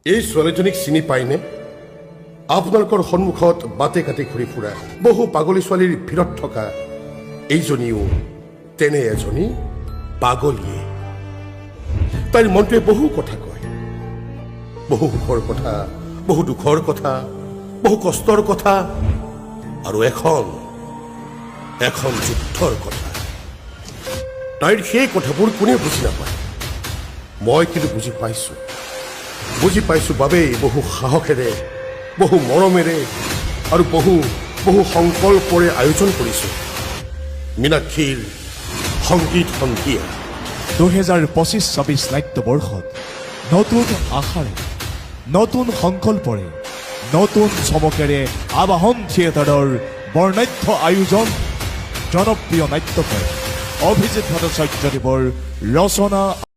এই ছোৱালীজনীক চিনি পায়নে? আপোনালোকৰ সন্মুখত বাটে কাটি ঘূৰি ফুৰা বহু পাগলী ছোৱালীৰ ভিৰত থকা এইজনীও তেনে এজনী পাগলীয়ে। তাইৰ মনটোৱে বহু কথা কয়, বহু সুখৰ কথা, বহু দুখৰ কথা, বহু কষ্টৰ কথা, আৰু এখন যুদ্ধৰ কথা। তাইৰ সেই কথাবোৰ কোনে বুজি নাপায়। মই কিন্তু বুজি পাইছো বাবেই বহু সাহসেৰে, বহু মৰমেৰে আৰু বহু সংকল্পৰে আয়োজন কৰিছো মীনাক্ষীৰ সংগীত সন্ধিয়া। 2025-26 নাট্যবৰ্ষত নতুন আশাৰে, নতুন সংকল্পৰে, নতুন চমকেৰে আবাহন থিয়েটাৰৰ বৰ্ণাঢ্য আয়োজন। জনপ্ৰিয় নাট্যকাৰ অভিজিত ভট্টাচাৰ্যদেৱৰ ৰচনা